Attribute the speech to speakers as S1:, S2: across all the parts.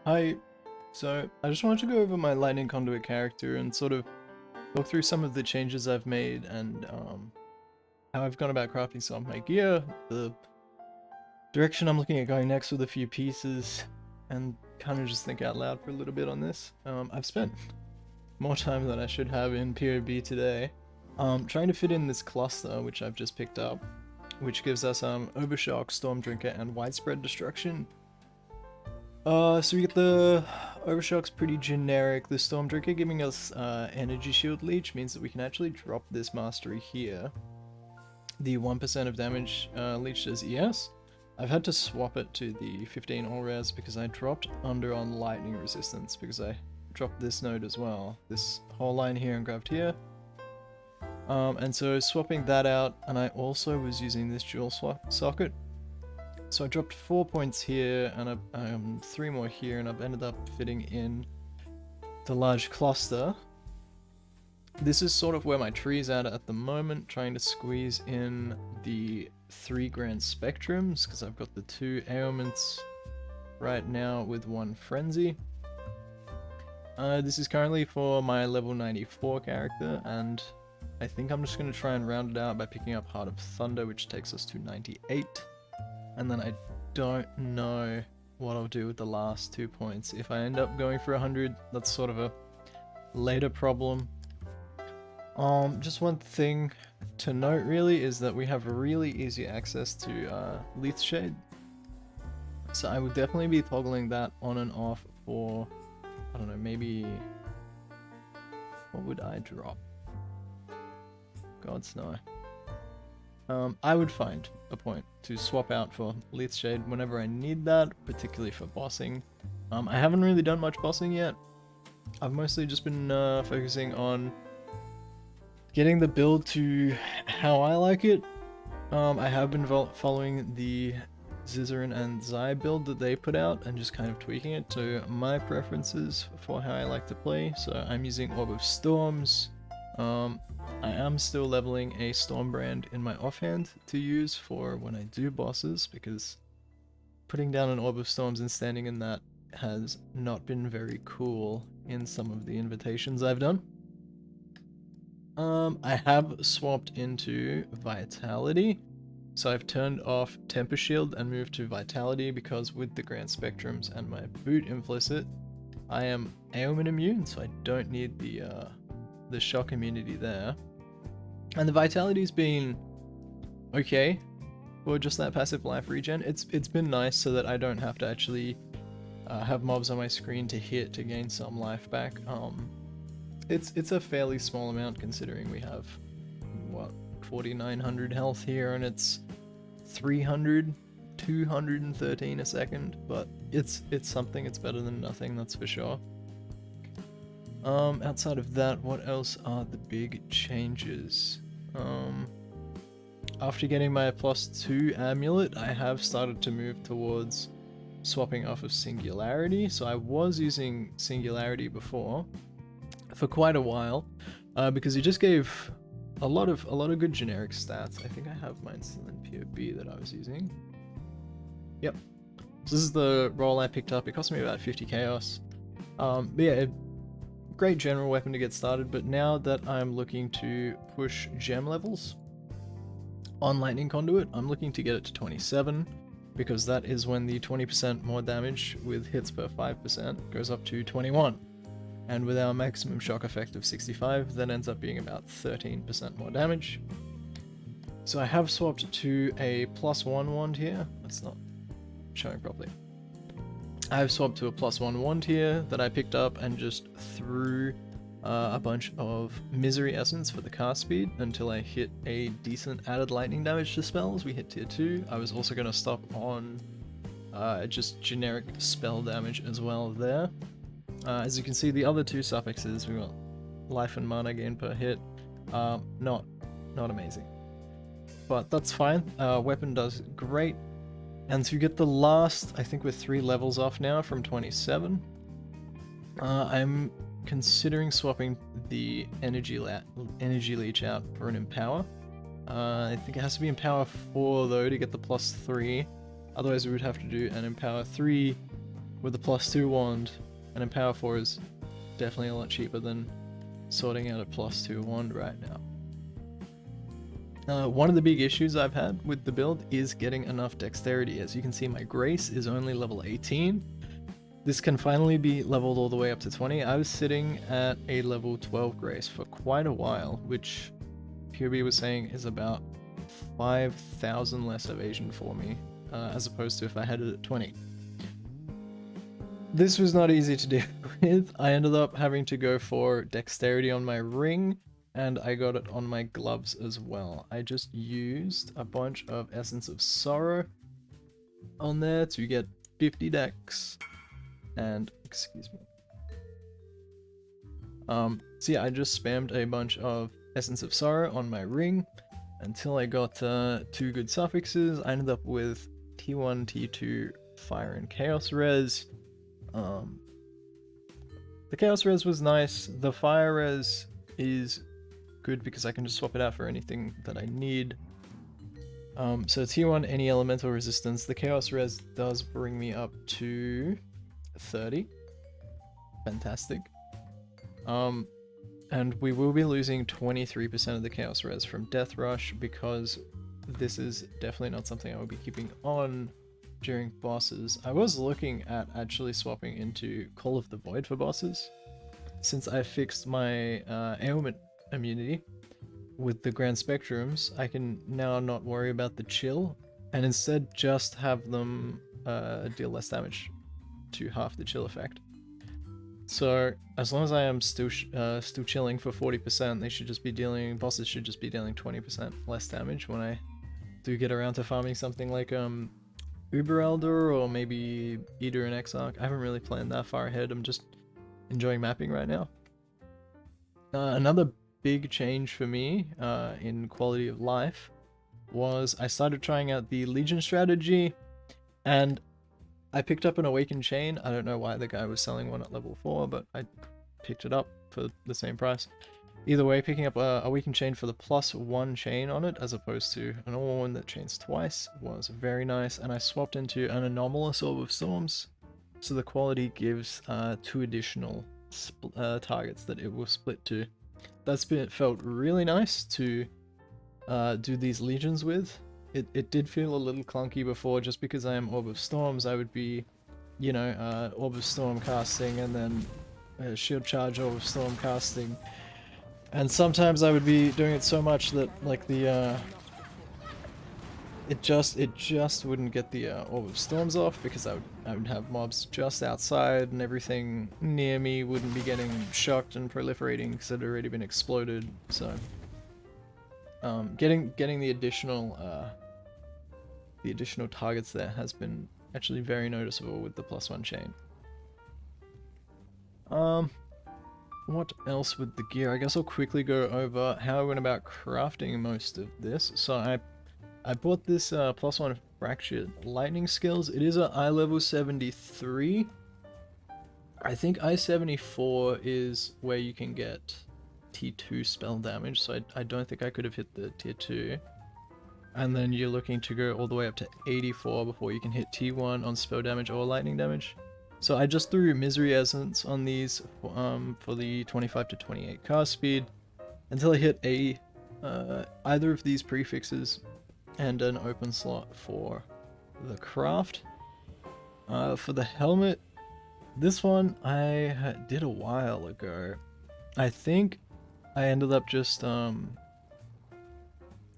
S1: Hi, so I just wanted to go over my Lightning Conduit character and sort of talk through some of the changes I've made and how I've gone about crafting some of my gear, the direction I'm looking at going next with a few pieces, and kind of just think out loud for a little bit on this. I've spent more time than I should have in PoB today, trying to fit in this cluster which I've just picked up, which gives us Overshock, Storm Drinker, and Widespread Destruction. So we get the Overshock's pretty generic. The Storm Drinker giving us Energy Shield Leech means that we can actually drop this mastery here. The 1% of damage leech does ES. I've had to swap it to the 15 all res because I dropped under on lightning resistance because I dropped this node as well. This whole line here and grabbed here. And so swapping that out, and I also was using this dual socket. So I dropped 4 points here and 3 more here, and I've ended up fitting in the large cluster. This is sort of where my tree's at the moment, trying to squeeze in the 3 grand spectrums, because I've got the 2 ailments right now with 1 frenzy. This is currently for my level 94 character, and I think I'm just going to try and round it out by picking up Heart of Thunder, which takes us to 98. And then I don't know what I'll do with the last 2 points. If I end up going for 100, that's sort of a later problem. Just one thing to note really is that we have really easy access to Leaf Shade. So I would definitely be toggling that on and off for, I don't know, maybe, what would I drop? Gods no. I would find a point to swap out for Leaf Shade whenever I need that, particularly for bossing. I haven't really done much bossing yet. I've mostly just been focusing on getting the build to how I like it. I have been following the Zizaran and Zai build that they put out and just kind of tweaking it to my preferences for how I like to play. So I'm using Orb of Storms. I am still leveling a Storm brand in my offhand to use for when I do bosses, because putting down an Orb of Storms and standing in that has not been very cool in some of the invitations I've done. I have swapped into Vitality, so I've turned off Temper Shield and moved to Vitality because with the Grand Spectrums and my boot implicit, I am ailment immune, so I don't need the shock immunity there. And the Vitality's been okay for just that passive life regen. It's been nice so that I don't have to actually have mobs on my screen to hit to gain some life back. It's a fairly small amount considering we have, what, 4,900 health here and it's 300, 213 a second, but it's something. It's better than nothing, that's for sure. Outside of that, what else are the big changes? After getting my +2 Amulet, I have started to move towards swapping off of Singularity. So I was using Singularity before for quite a while, because it just gave a lot of good generic stats. I think I have mine still in PoB that I was using. Yep. So this is the roll I picked up. It cost me about 50 chaos. But yeah, great general weapon to get started, but now that I'm looking to push gem levels on Lightning Conduit, I'm looking to get it to 27, because that is when the 20% more damage with hits per 5% goes up to 21. And with our maximum shock effect of 65, that ends up being about 13% more damage. So I have swapped to a +1 wand here. That's not showing properly. I've swapped to a +1 wand here that I picked up and just threw a bunch of Misery Essence for the cast speed until I hit a decent added lightning damage to spells. We hit tier 2. I was also going to stop on just generic spell damage as well there. As you can see, the other 2 suffixes, we got life and mana gain per hit. Not amazing. But that's fine. Weapon does great. And to get the last, I think we're 3 levels off now from 27. I'm considering swapping the energy leech out for an Empower. I think it has to be Empower 4 though to get the +3. Otherwise we would have to do an Empower 3 with a +2 wand, and Empower 4 is definitely a lot cheaper than sorting out a +2 wand right now. One of the big issues I've had with the build is getting enough dexterity. As you can see, my grace is only level 18. This can finally be leveled all the way up to 20. I was sitting at a level 12 grace for quite a while, which PoE was saying is about 5,000 less evasion for me, as opposed to if I had it at 20. This was not easy to deal with. I ended up having to go for dexterity on my ring, and I got it on my gloves as well. I just used a bunch of Essence of Sorrow on there to get 50 dex, and excuse me. So yeah, I just spammed a bunch of Essence of Sorrow on my ring until I got 2 good suffixes. I ended up with T1, T2 Fire and Chaos Res. The Chaos Res was nice. The Fire Res is good because I can just swap it out for anything that I need. So T1, any elemental resistance. The Chaos Res does bring me up to 30. Fantastic. And we will be losing 23% of the Chaos Res from Death Rush because this is definitely not something I will be keeping on during bosses. I was looking at actually swapping into Call of the Void for bosses, since I fixed my ailment immunity with the Grand Spectrums. I can now not worry about the chill and instead just have them deal less damage to half the chill effect. So as long as I am still chilling for 40%, they should just be dealing, bosses should just be dealing 20% less damage when I do get around to farming something like Uber Elder or maybe Eater and Exarch. I haven't really planned that far ahead. I'm just enjoying mapping right now. Another big change for me in quality of life was I started trying out the Legion strategy, and I picked up an Awakened Chain. I don't know why the guy was selling one at level 4, but I picked it up for the same price. Either way, picking up a Awakened Chain for the +1 chain on it, as opposed to a normal one that chains twice, was very nice. And I swapped into an Anomalous Orb of Storms, so the quality gives 2 additional targets that it will split to. That's felt really nice to do these legions with. It did feel a little clunky before, just because I am Orb of Storms. I would be, you know, Orb of Storm casting and then Shield Charge Orb of Storm casting. And sometimes I would be doing it so much that like the it just wouldn't get the Orb of Storms off, because I would have mobs just outside and everything near me wouldn't be getting shocked and proliferating because it had already been exploded. So getting the additional targets there has been actually very noticeable with the +1 chain. What else with the gear? I guess I'll quickly go over how I went about crafting most of this. So I bought this +1 Fractured Lightning Skills. It is a eye level 73. I think I-74 is where you can get T2 spell damage, so I don't think I could have hit the tier 2. And then you're looking to go all the way up to 84 before you can hit T1 on spell damage or lightning damage. So I just threw Misery Essence on these for the 25 to 28 cast speed until I hit either of these prefixes and an open slot for the craft. For the helmet, this one I did a while ago. I think I ended up just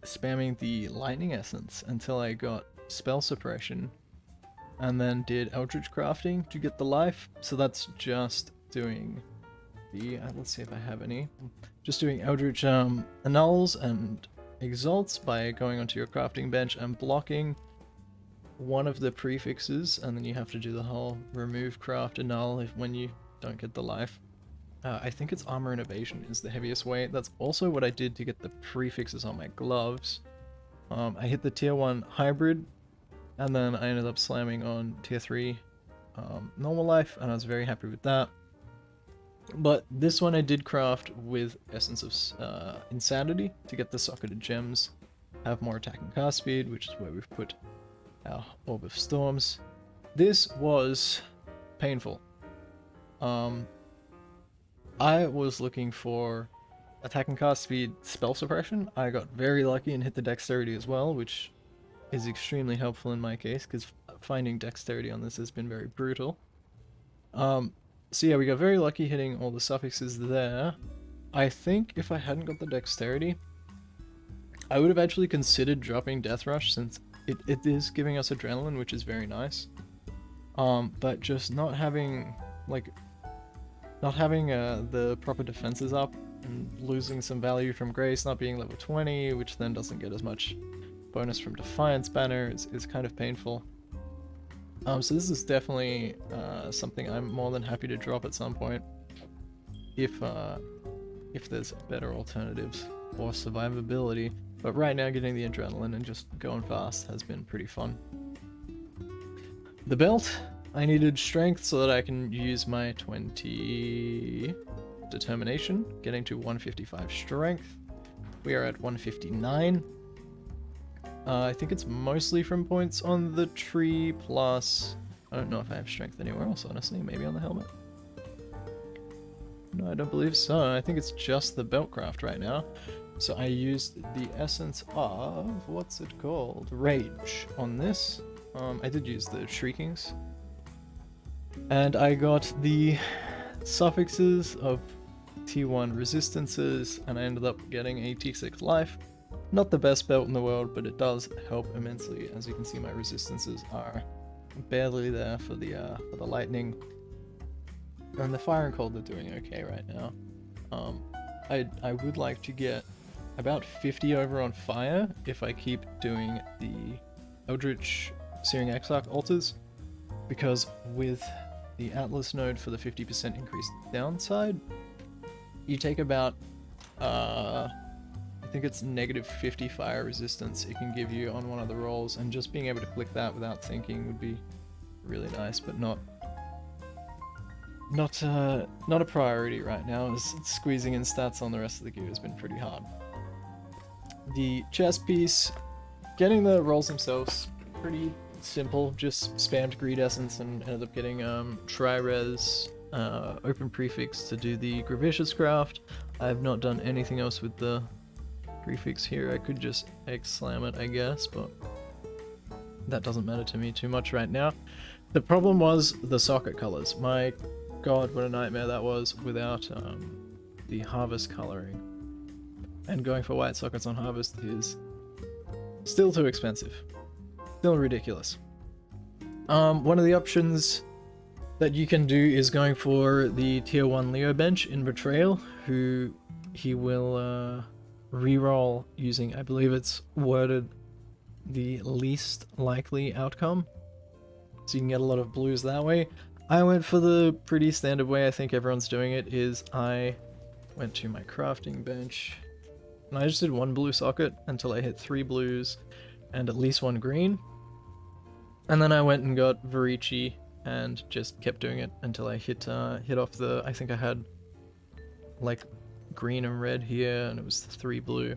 S1: spamming the Lightning Essence until I got Spell Suppression, and then did Eldritch Crafting to get the life. So that's just doing the, let's see if I have any. Just doing Eldritch Annuls and Exalts by going onto your crafting bench and blocking one of the prefixes, and then you have to do the whole remove craft annul when you don't get the life. I think it's Armor and Evasion is the heaviest weight. That's also what I did to get the prefixes on my gloves. I hit the tier 1 hybrid, and then I ended up slamming on tier 3 normal life, and I was very happy with that. But this one I did craft with Essence of Insanity to get the Socketed Gems, have more attack and cast speed, which is where we've put our Orb of Storms. This was painful. I was looking for attack and cast speed spell suppression. I got very lucky and hit the dexterity as well, which is extremely helpful in my case, because finding dexterity on this has been very brutal. So yeah, we got very lucky hitting all the suffixes there. I think if I hadn't got the dexterity, I would have actually considered dropping Death Rush, since it is giving us adrenaline, which is very nice. But just not having the proper defenses up and losing some value from Grace, not being level 20, which then doesn't get as much bonus from Defiance Banner, is kind of painful. So this is definitely something I'm more than happy to drop at some point, if there's better alternatives or survivability. But right now, getting the adrenaline and just going fast has been pretty fun. The belt, I needed strength so that I can use my 20 determination, getting to 155 strength. We are at 159. I think it's mostly from points on the tree, plus I don't know if I have strength anywhere else, honestly. Maybe on the helmet. No, I don't believe so. I think it's just the belt craft right now. So I used the essence of, what's it called? Rage on this. I did use the Shriekings. And I got the suffixes of T1 resistances, and I ended up getting a T6 life. Not the best belt in the world, but it does help immensely. As you can see, my resistances are barely there for the lightning. And the fire and cold are doing okay right now. I would like to get about 50 over on fire if I keep doing the Eldritch Searing Exarch altars, because with the Atlas node for the 50% increased downside, you take about I think it's negative 50 fire resistance it can give you on one of the rolls, and just being able to click that without thinking would be really nice, but not a priority right now, as squeezing in stats on the rest of the gear has been pretty hard. The chest piece, getting the rolls themselves, pretty simple, just spammed Greed Essence and ended up getting Tri-Res open prefix to do the Gravicious craft. I have not done anything else with the prefix here. I could just X-slam it, I guess, but that doesn't matter to me too much right now. The problem was the socket colors. My god, what a nightmare that was without the harvest coloring. And going for white sockets on harvest is still too expensive. Still ridiculous. One of the options that you can do is going for the tier 1 Leo bench in Betrayal, who he will reroll using, I believe it's worded, the least likely outcome. So you can get a lot of blues that way. I went for the pretty standard way, I think everyone's doing it, is I went to my crafting bench and I just did 1 blue socket until I hit 3 blues and at least 1 green. And then I went and got Varici and just kept doing it until I hit off the, I think I had like green and red here, and it was 3 blue.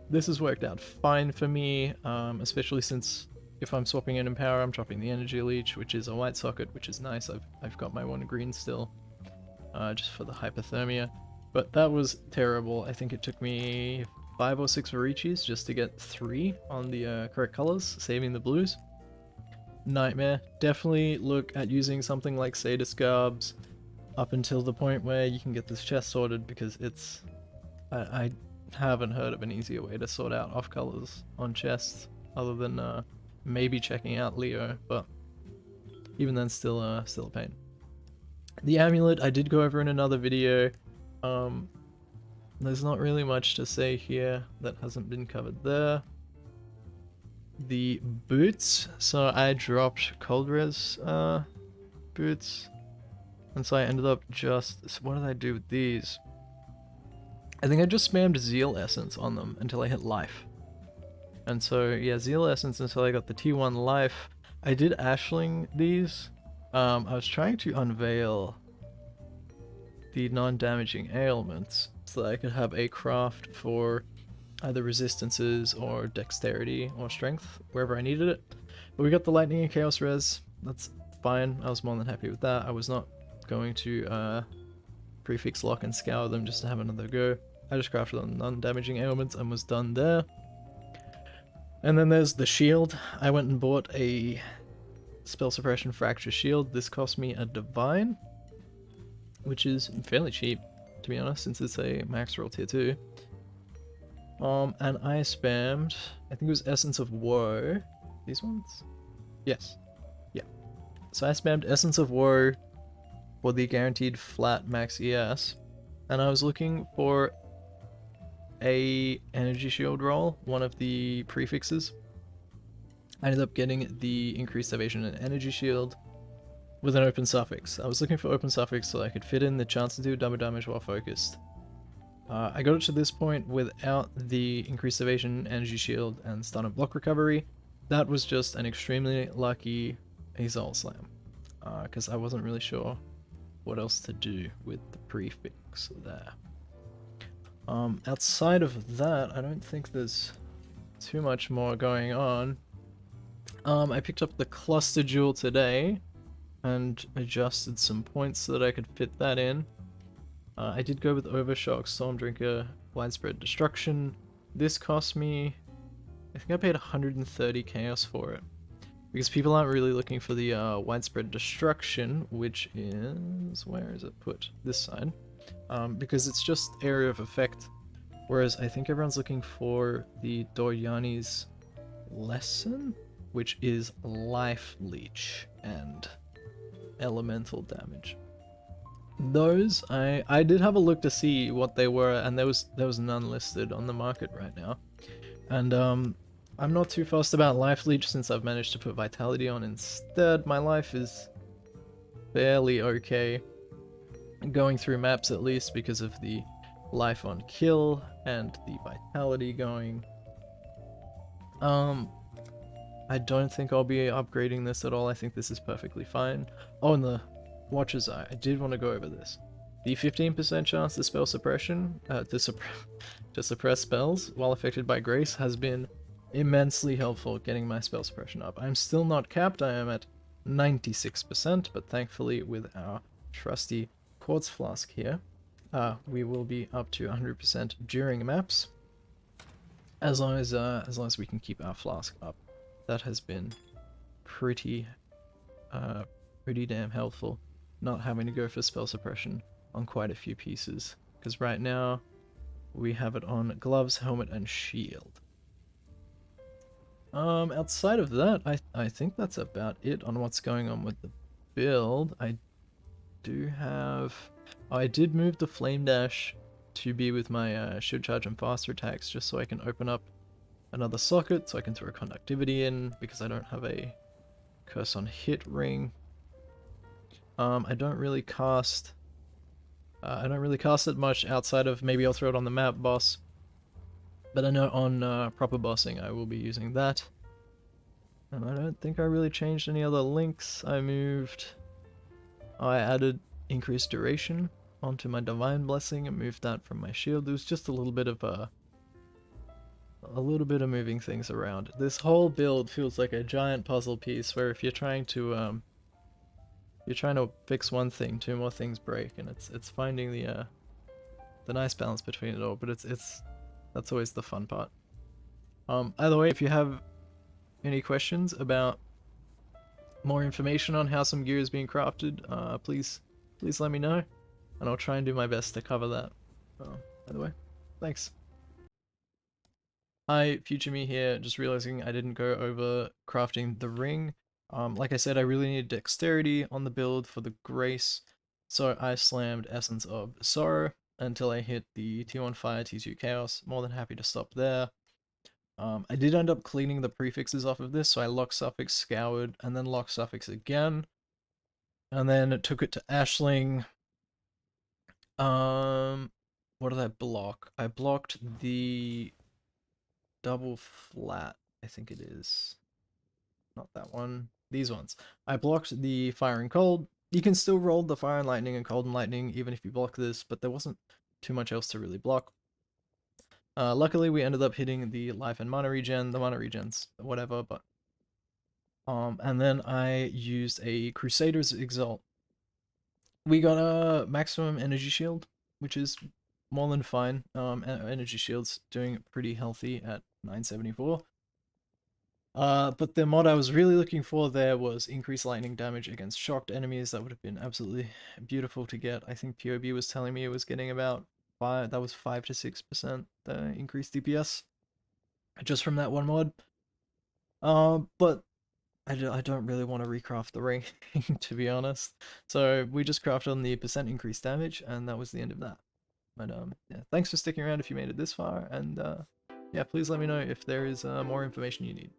S1: This has worked out fine for me, especially since if I'm swapping in Empower, I'm dropping the Energy Leech, which is a white socket, which is nice. I've got my 1 green still, just for the hypothermia. But that was terrible. I think it took me 5 or 6 Varicis just to get 3 on the correct colors, saving the blues. Nightmare. Definitely look at using something like Sadist Garbs up until the point where you can get this chest sorted, because it's... I haven't heard of an easier way to sort out off colors on chests other than maybe checking out Leo, but even then still a pain. The Amulet I did go over in another video. There's not really much to say here that hasn't been covered there. The boots, so I dropped cold res boots, and so I ended up just, so what did I do with these? I think I just spammed Zeal Essence on them until I hit life. And so yeah, Zeal Essence until I got the T1 life. I did Ashling these. I was trying to unveil the non-damaging ailments so that I could have a craft for either resistances or dexterity or strength wherever I needed it. But we got the lightning and chaos res. That's fine. I was more than happy with that. I was not going to prefix lock and scour them just to have another go. I just crafted on non-damaging ailments and was done there. And then there's the shield. I went and bought a spell suppression fracture shield. This cost me a divine, which is fairly cheap, to be honest, since it's a max roll tier 2. And I spammed, I think it was Essence of Woe. These ones? Yes. Yeah. So I spammed Essence of Woe for the guaranteed flat max ES. And I was looking for a energy shield roll, one of the prefixes. I ended up getting the increased evasion and energy shield with an open suffix. I was looking for open suffix so I could fit in the chance to do double damage while focused. I got it to this point without the increased evasion, energy shield, and stun and block recovery. That was just an extremely lucky Azal Slam, because I wasn't really sure what else to do with the prefix there. Outside of that, I don't think there's too much more going on. I picked up the Cluster Jewel today and adjusted some points so that I could fit that in. I did go with Overshock, Stormdrinker, Widespread Destruction. This cost me, I think I paid 130 chaos for it. Because people aren't really looking for the Widespread Destruction, which is, where is it put? This side. Because it's just area of effect. Whereas I think everyone's looking for the Doryani's Lesson, which is Life Leech and Elemental Damage. Those, I did have a look to see what they were, and there was none listed on the market right now. And I'm not too fussed about Life Leech since I've managed to put Vitality on instead. My life is fairly okay going through maps, at least because of the life on kill and the Vitality going. I don't think I'll be upgrading this at all. I think this is perfectly fine. Oh, and the Watcher's Eye. I did want to go over this. The 15% chance to spell suppression, to suppress spells while affected by grace has been immensely helpful getting my spell suppression up. I'm still not capped, I am at 96%, but thankfully with our trusty quartz flask here, we will be up to 100% during maps, as long as we can keep our flask up. That has been pretty damn helpful, not having to go for spell suppression on quite a few pieces, because right now we have it on gloves, helmet, and shield. Outside of that, I think that's about it on what's going on with the build. I did move the Flame Dash to be with my shield charge and faster attacks, just so I can open up another socket, so I can throw conductivity in, because I don't have a curse on hit ring. I don't really cast it much outside of maybe I'll throw it on the map boss. But I know on proper bossing I will be using that. And I don't think I really changed any other links. I added increased duration onto my Divine Blessing and moved that from my shield. It was just a little bit of moving things around. This whole build feels like a giant puzzle piece where if you're trying to fix one thing, two more things break, and it's finding the nice balance between it all. But that's always the fun part. Either way, if you have any questions about more information on how some gear is being crafted, please let me know, and I'll try and do my best to cover that. Either way, thanks. Hi, future me here, just realizing I didn't go over crafting the ring. Like I said, I really needed dexterity on the build for the grace, so I slammed Essence of Sorrow until I hit the T1 Fire, T2 Chaos. More than happy to stop there. I did end up cleaning the prefixes off of this, so I locked suffix, scoured, and then locked suffix again. And then took it to Ashling. What did I block? I blocked the double flat, I think it is. Not that one. These ones. I blocked the fire and cold. You can still roll the fire and lightning and cold and lightning even if you block this, but there wasn't too much else to really block. Luckily we ended up hitting the life and mana regen. The mana regens, whatever, but And then I used a Crusader's Exalt. We got a maximum energy shield, which is more than fine. Energy shield's doing pretty healthy at 974. But the mod I was really looking for there was increased lightning damage against shocked enemies. That would have been absolutely beautiful to get. I think POB was telling me it was getting about 5 to 6% increased DPS just from that one mod. But I don't really want to recraft the ring, to be honest. So we just crafted on the percent increased damage, and that was the end of that. But yeah, thanks for sticking around if you made it this far, and yeah, please let me know if there is more information you need.